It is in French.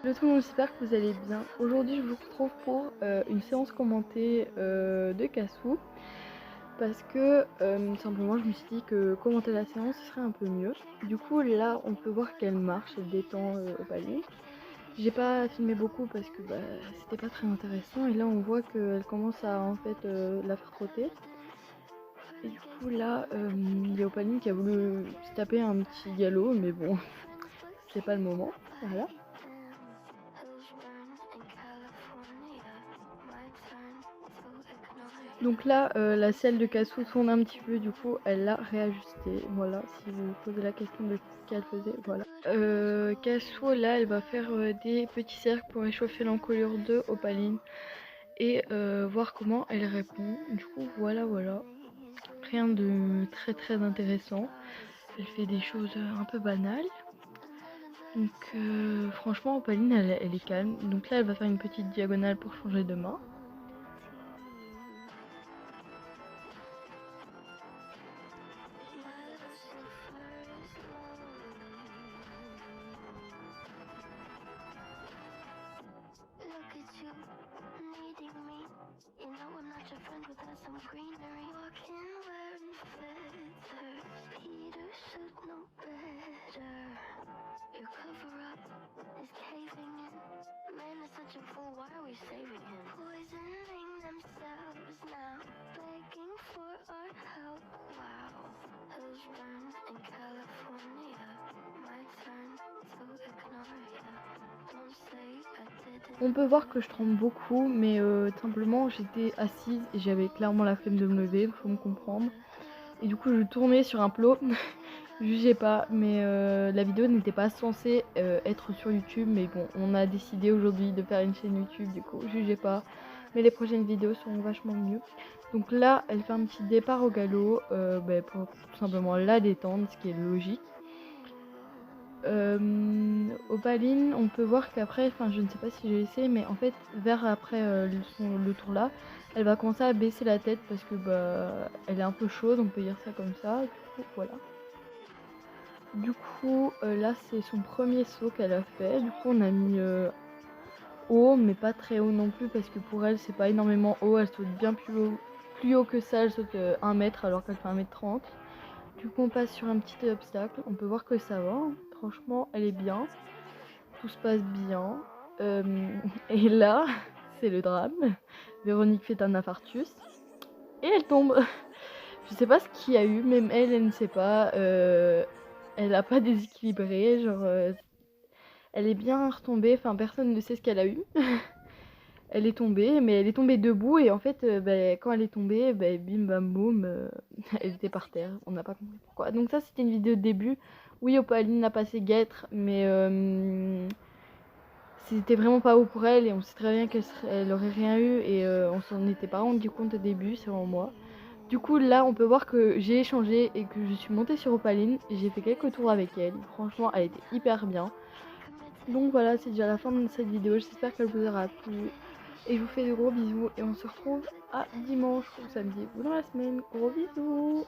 Hello tout le monde, j'espère que vous allez bien. Aujourd'hui, je vous retrouve pour une séance commentée de Cassou parce que simplement je me suis dit que commenter la séance ce serait un peu mieux. Du coup, là, on peut voir qu'elle marche, elle détend Opaline. J'ai pas filmé beaucoup parce que c'était pas très intéressant et là on voit qu'elle commence à en fait la faire trotter. Et du coup, là, il y a Opaline qui a voulu se taper un petit galop, mais bon, c'est pas le moment. Voilà. Donc là, la selle de Cassou tourne un petit peu, du coup, elle l'a réajustée. Voilà, si vous posez la question de ce qu'elle faisait, voilà. Cassou, là, elle va faire des petits cercles pour réchauffer l'encolure de Opaline et voir comment elle répond. Du coup, voilà, voilà. Rien de très très intéressant. Elle fait des choses un peu banales. Donc franchement, Opaline, elle est calme. Donc là, elle va faire une petite diagonale pour changer de main. On peut voir que je tremble beaucoup, mais simplement j'étais assise et j'avais clairement la flemme de me lever, faut me comprendre. Et du coup je tournais sur un plot, jugez pas, mais la vidéo n'était pas censée être sur YouTube, mais bon, on a décidé aujourd'hui de faire une chaîne YouTube, du coup jugez pas. Mais les prochaines vidéos seront vachement mieux. Donc là, elle fait un petit départ au galop pour tout simplement la détendre, ce qui est logique. Opaline, on peut voir qu'après, enfin je ne sais pas si j'ai essayé, mais en fait vers après le tour là, elle va commencer à baisser la tête parce que elle est un peu chaude, on peut dire ça comme ça. Du coup voilà. Du coup là c'est son premier saut qu'elle a fait. Du coup on a mis haut, mais pas très haut non plus parce que pour elle c'est pas énormément haut. Elle saute bien plus haut que ça. Elle saute 1 mètre alors qu'elle fait 1,30 m. Du coup on passe sur un petit obstacle. On peut voir que ça va. Franchement elle est bien. Tout se passe bien. Et là, c'est le drame. Véronique fait un infarctus et elle tombe. Je sais pas ce qu'il y a eu, même elle ne sait pas. Elle a pas déséquilibré, genre elle est bien retombée. Enfin, personne ne sait ce qu'elle a eu. Elle est tombée, mais elle est tombée debout et en fait, quand elle est tombée, bim bam boum, elle était par terre. On n'a pas compris pourquoi. Donc ça, c'était une vidéo de début. Oui, Opaline a passé guêtre, mais c'était vraiment pas haut pour elle et on sait très bien qu'elle aurait rien eu et on s'en était pas rendu compte au début, c'est vraiment moi. Du coup là on peut voir que j'ai échangé et que je suis montée sur Opaline et j'ai fait quelques tours avec elle. Franchement elle était hyper bien. Donc voilà, c'est déjà la fin de cette vidéo, j'espère qu'elle vous aura plu. Et je vous fais de gros bisous et on se retrouve à dimanche ou samedi ou dans la semaine. Gros bisous.